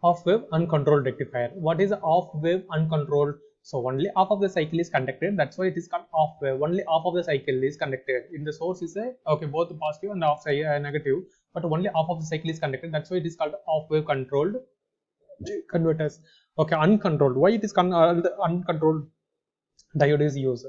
off wave uncontrolled rectifier. What is off wave uncontrolled? So only half of the cycle is conducted, that's why it is called off wave. Only half of the cycle is conducted. In the source is a both positive and off side negative, but only half of the cycle is conducted, that's why it is called off wave controlled converters. Uncontrolled. Why it is uncontrolled diode is used?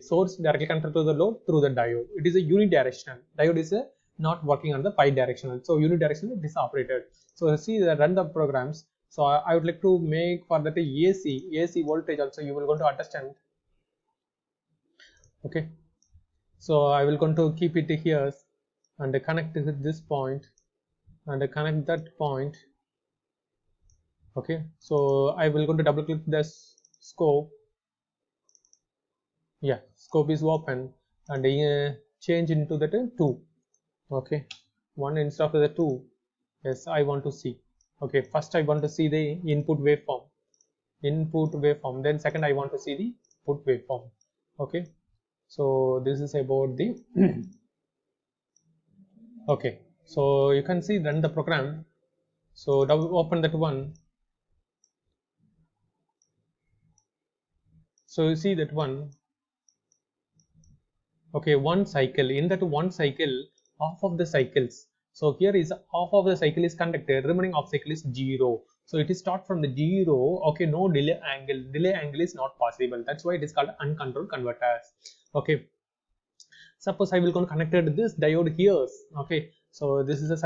Source directly connected to the load through the diode. It is a unidirectional. Diode is not working on the bidirectional. So unidirectional it is operated. So see the run the programs. So I would like to make for that AC voltage also you will going to understand. So I will going to keep it here and connect it at this point and connect that point. So I will going to double click the scope. Scope is open and change into that 2. 1 instead of the 2. Yes, I want to see. First I want to see the input waveform. Then second I want to see the output waveform. So this is about the so you can see run the program. So open that one. So you see that one. One cycle. In that one cycle, half of the cycles. So here is half of the cycle is conducted, remaining half cycle is 0. So it is start from the 0. No delay angle. Delay angle is not possible. That's why it is called uncontrolled converters. Suppose I will going to connected this diode here. So this is a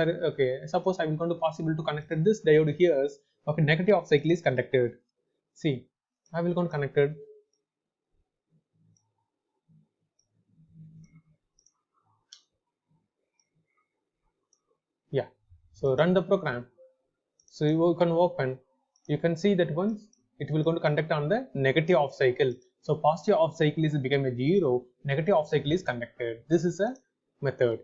suppose I will going to possible to connected this diode here. Negative half cycle is conducted. See, I will going to connected. So run the program. So you can open. You can see that once it will going to conduct on the negative half cycle. So positive half cycle is become a 0. Negative half cycle is conducted. This is a method.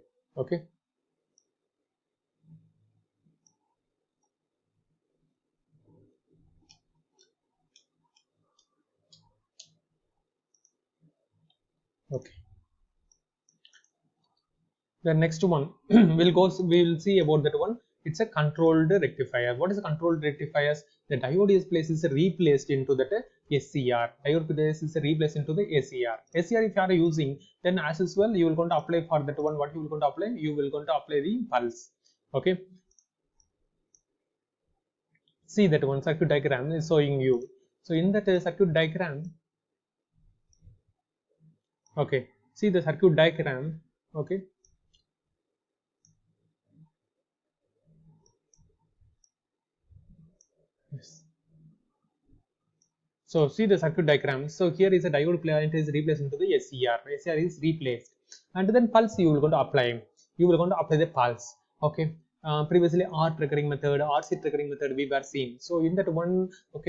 The next one we will see about that one. It's a controlled rectifier. What is a controlled rectifier? The diode is replaced into that SCR. Diode is replaced into the ACR. ACR if you are using, then as well you will going to apply for that one. What you will going to apply? You will going to apply the pulse. See that one circuit diagram is showing you. So in that circuit diagram, see the circuit diagram. Yes. So see the circuit diagram. So here is a diode plant is replaced into the SCR. SCR is replaced, and then pulse you will going to apply. You will going to apply the pulse. Previously R triggering method, RC triggering method we were seeing. So in that one,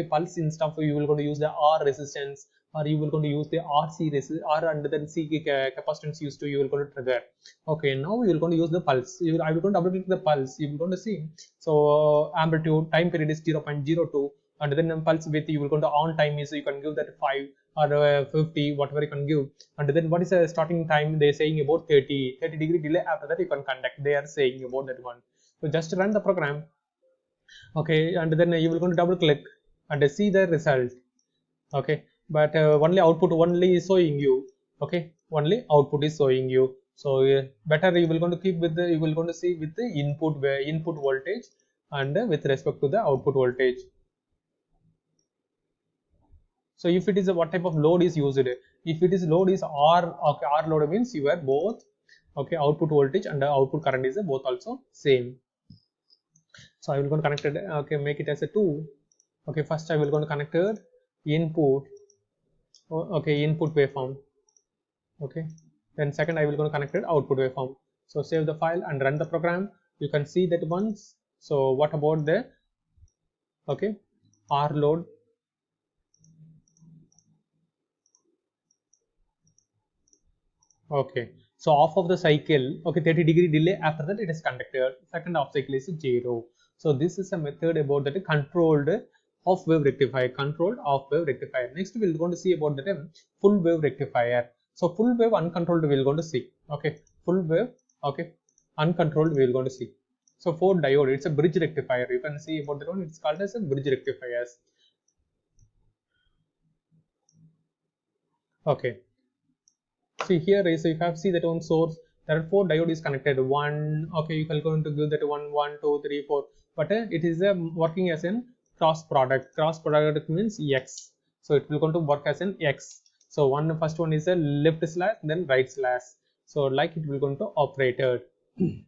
pulse in stuff you will going to use the R resistance, or you will going to use the RC resistance, R and then C capacitance used to you will going to trigger. Now you will going to use the pulse. I will going to double click the pulse. You will going to see. So amplitude time period is 0.02. And then pulse width you will go to on time is you can give that 5 or 50, whatever you can give. And then what is the starting time? They are saying about 30 degree delay. After that you can conduct. They are saying about that one. So just run the program. And then you will go to double click and see the result. But only output only is showing you. Only output is showing you. So better you will going to keep with the you will going to see with the input voltage and with respect to the output voltage. So if it is what type of load is used? If it is load is R, R load means you have both output voltage and output current is both also same. So I will go to connect it, make it as a 2. First I will go to connect input, input waveform. Then second I will go to connect output waveform. So save the file and run the program. You can see that once. So what about the R load? So off of the cycle, 30 degree delay, after that it is conducted. Second half cycle is 0. So this is a method about that controlled half wave rectifier. Next we will going to see about the full wave rectifier. So full wave uncontrolled we will going to see. Full wave uncontrolled we will going to see. So 4 diode, it's a bridge rectifier. You can see about that one, it's called as a bridge rectifiers. Okay. See here is, if you have see that one source, there are 4 diode is connected. One, okay, you can go into give that one, 2, 3, 4. But it is working as in cross product. Cross product means X. So it will going to work as an X. So first one is a left slash, then right slash. So like it will going to operated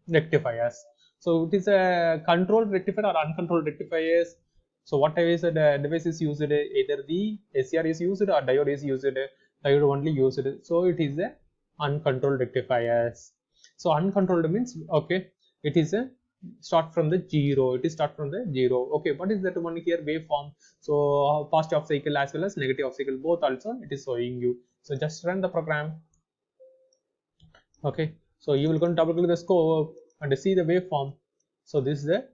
rectifiers. So it is a controlled rectifier or uncontrolled rectifiers. So whatever is the device is used, either the SCR is used or diode is used, diode only used. So it is a uncontrolled rectifiers. So uncontrolled means, okay, it is a start from the zero. It is start from the zero. Okay, what is that one here? Waveform. So positive off cycle as well as negative off cycle, both also it is showing you. So just run the program. Okay, so you will go and double click the scope and see the waveform. So this is the,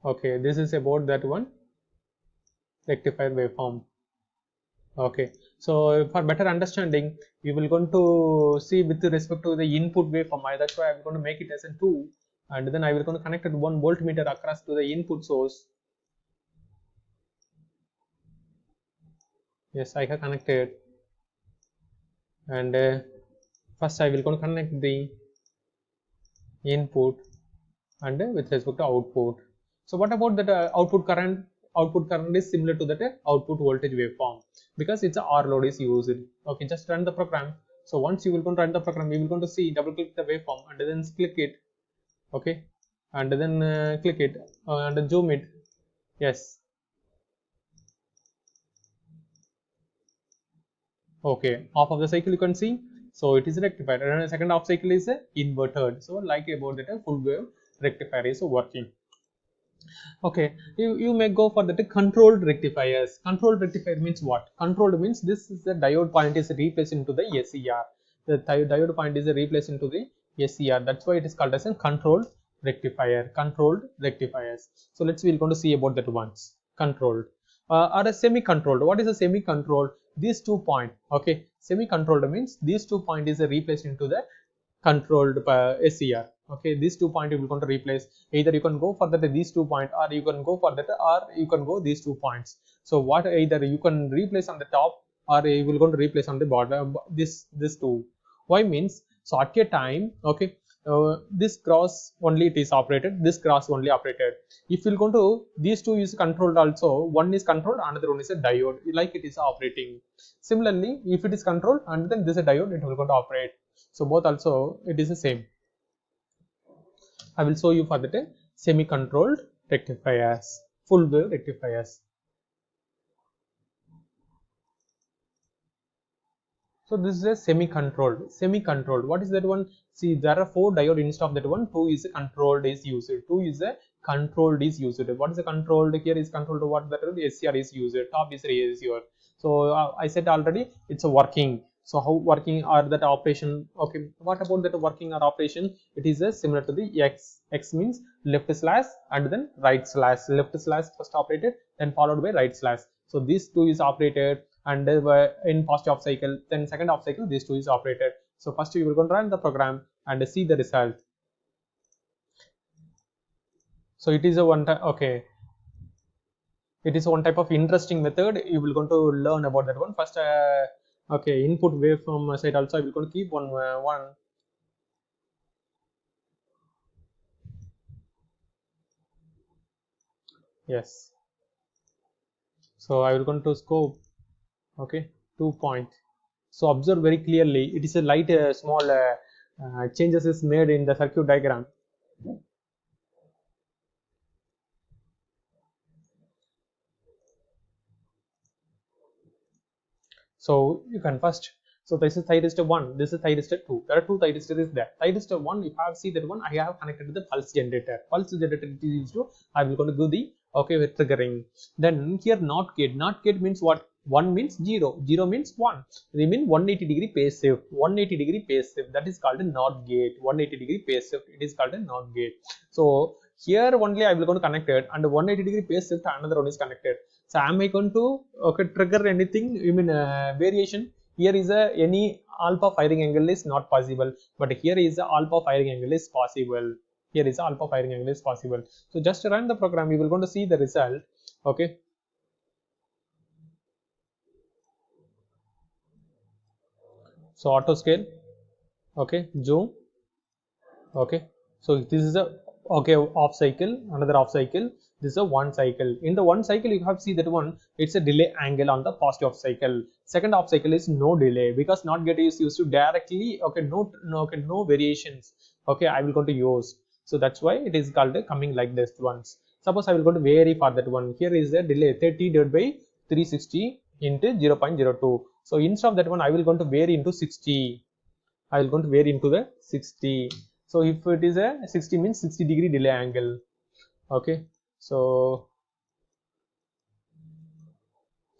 okay, this is about that one rectifier waveform. Okay, so for better understanding, we will going to see with respect to the input waveform. That's why I'm going to make it as a 2, and then I will going to connect it 1 voltmeter across to the input source. Yes, I have connected, and first I will going to connect the input and with respect to output. So what about that output current? Output current is similar to that output voltage waveform, because it's a R load is used. Okay, just run the program. So once you will going to run the program, you will going to see, double click the waveform and then click it. Okay, and then click it and zoom it. Yes. Okay, half of the cycle you can see. So it is rectified, and the second half cycle is inverted. So like about that full wave rectifier is working. Okay, you may go for the controlled rectifiers. Controlled rectifier means what? Controlled means this is the diode point is replaced into the SCR. The diode point is replaced into the SCR. That's why it is called as a controlled rectifier. Controlled rectifiers. So we're going to see about that once. Controlled or a semi-controlled. What is a semi-controlled? These 2 point. Okay, semi-controlled means these 2 point is replaced into the controlled SCR. Okay, these 2 point you will going to replace. Either you can go for that these 2 point, or you can go for that, or you can go these 2 points. So what, either you can replace on the top, or you will going to replace on the bottom. This 2. Why means, so at a time, okay, this cross only it is operated, this cross only operated. If you will go to these 2 is controlled also, one is controlled, another one is a diode, like it is operating. Similarly, if it is controlled and then this is a diode, it will go to operate. So both also it is the same. I will show you for that semi-controlled rectifiers, full wave rectifiers. So this is a semi-controlled. Semi-controlled. What is that one? See, there are 4 diode instead of that one. 2 is controlled is used. 2 is a controlled is used. What is a controlled? Here is controlled. What that the SCR is used. Top is your. So I said already, it's a working. So how working are that operation? Okay, what about that working or operation? It is similar to the X. X means left slash and then right slash. Left slash first operated, then followed by right slash. So these 2 is operated, and in first off cycle, then second off cycle, these 2 is operated. So first you will go and run the program and see the result. So it is a one time. Okay, it is one type of interesting method. You will going to learn about that one first. Okay, input waveform side also I will going to keep one. Yes. So I will going to scope. Okay, 2 point. So observe very clearly, it is a light small changes is made in the circuit diagram. So you can first, so this is thyristor 1, this is thyristor 2. There are 2 thyristors there. Thyristor 1, if I have seen that one, I have connected to the pulse generator. Pulse generator is used to, I will going to do the, okay, with triggering. Then here not gate. Not gate means what? 1 means 0, 0 means 1. They mean 180-degree phase shift. 180-degree phase shift. That is called a NOT gate. 180-degree phase shift. It is called a NOT gate. So here only I will going to connect it, and 180-degree phase shift another one is connected. So am I going to, okay, trigger anything? You mean variation? Here is any alpha firing angle is not possible, but here is a alpha firing angle is possible. here is alpha firing angle is possible. So just run the program, we will going to see the result. Okay, so auto scale, okay, zoom, okay, so this is a, okay, off cycle, another off cycle, this is a one cycle. In the one cycle you have see that one, it's a delay angle on the positive off cycle. Second off cycle is no delay, because not get is used to directly, okay, okay, no variations, okay, I will going to use. So that's why it is called coming like this ones. Suppose I will go to vary for that one. Here is the delay 30 divided by 360 into 0.02. So instead of that one, I will going to vary into 60. I will going to vary into the 60. So if it is a 60 means 60-degree delay angle. Okay. So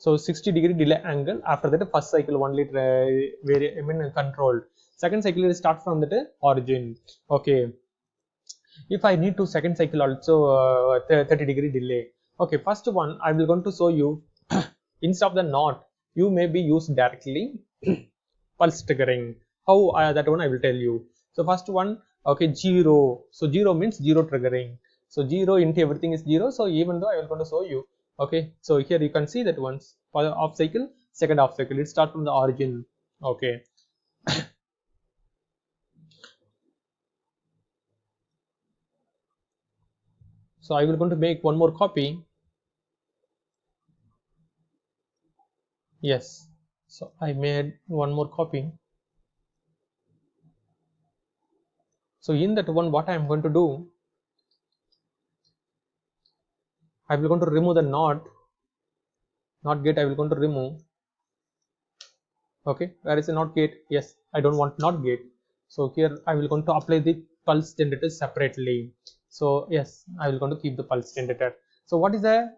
60-degree delay angle. After that, first cycle only vary, I mean controlled. Second cycle will start from that origin. Okay. If I need to second cycle also 30-degree delay. Okay. First one I will going to show you instead of the knot, you may be used directly pulse triggering. How that one I will tell you. So first one, okay, 0. So 0 means 0 triggering. So 0 into everything is 0. So even though I will going to show you, okay, so here you can see that once for the off cycle, second off cycle, it start from the origin. Okay. So I will going to make one more copy. Yes. So I made one more copy. So in that one, what I am going to do, I will going to remove the not gate, I will going to remove. Okay, where is the not gate? Yes, I don't want not gate. So here I will going to apply the pulse generator separately. So yes, I will going to keep the pulse generator. So what is the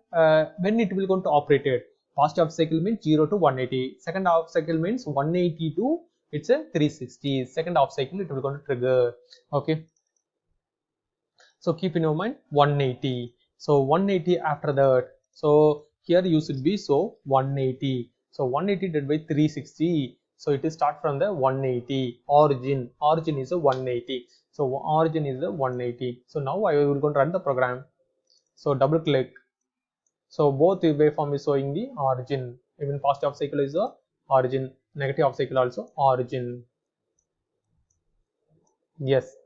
when it will going to operate it? First half cycle means 0 to 180. Second half cycle means 180 to it's a 360. Second half cycle it will going to trigger. Okay. So keep in your mind 180. So 180 after that. So here you should be so 180. So 180 divided by 360. So it is start from the 180 origin. Origin is a 180. So origin is a 180. So now I will going to run the program. So double click. So both the waveform is showing the origin. Even positive off cycle is the origin. Negative off cycle also origin. Yes.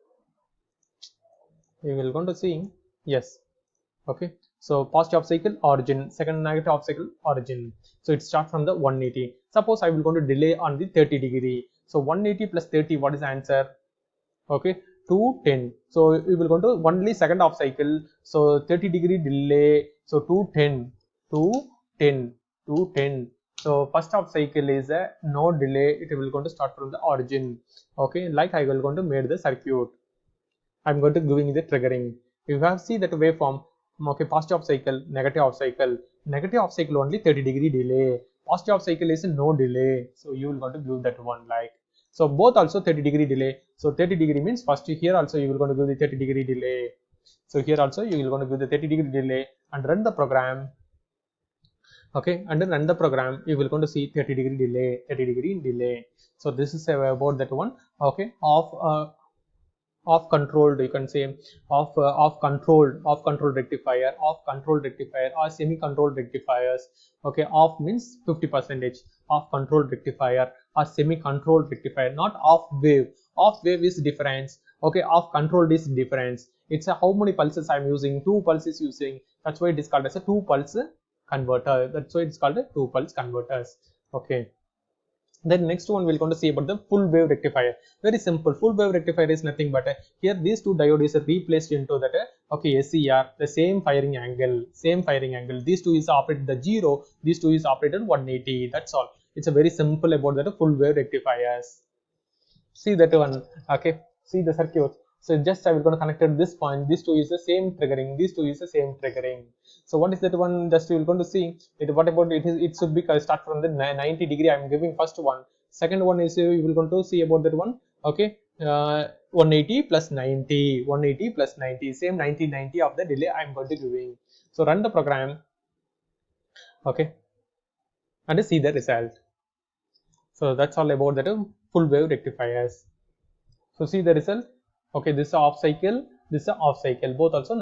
We will going to see. Yes. Okay, so positive off cycle origin, second negative off cycle origin. So it starts from the 180. Suppose I will going to delay on the 30-degree. So 180 plus 30, what is the answer? Okay, 210. So we will go to only second off cycle. So 30-degree delay. So 210, 210, 210. So first off cycle is a no delay. It will going to start from the origin. Okay, like I will going to make the circuit. I'm going to giving the triggering. You have see that waveform, okay, positive off cycle, negative off cycle. Negative off cycle only 30-degree delay. Positive off cycle is no delay. So you will going to give that one like. So both also 30-degree delay. So 30-degree means first here also you will going to give the 30-degree delay. So here also you will going to give the 30-degree delay and run the program. Okay, and then run the program, you will going to see 30-degree delay, 30-degree delay. So this is about that one. Okay, off controlled, you can say off controlled rectifier, or semi controlled rectifiers. Okay, off means 50 percentage, off controlled rectifier or semi controlled rectifier, not off wave. Off wave is difference. Okay, off controlled is difference. It's a how many pulses I'm using, two pulses using, that's why it is called as a two pulse converter. That's why it's called a two pulse converters. Okay, then next one we're going to see about the full wave rectifier. Very simple. Full wave rectifier is nothing but here these two diodes are replaced into that okay, SCR, the same firing angle, these two is operated the 0, these two is operated 180. That's all. It's a very simple about that full wave rectifiers. See that one. Okay, see the circuit. So just I will going to connect at this point. These two is the same triggering, these two is the same triggering. So what is that one? Just we will going to see it. What about it is, it should be start from the 90-degree. I'm giving first one. Second one is you will going to see about that one. Okay, 180 plus 90, 180 plus 90, same 90 of the delay I'm going to giving. So run the program. Okay, and see the result. So that's all about that full wave rectifiers. So see the result. Okay, this is off cycle, this is a off cycle, both also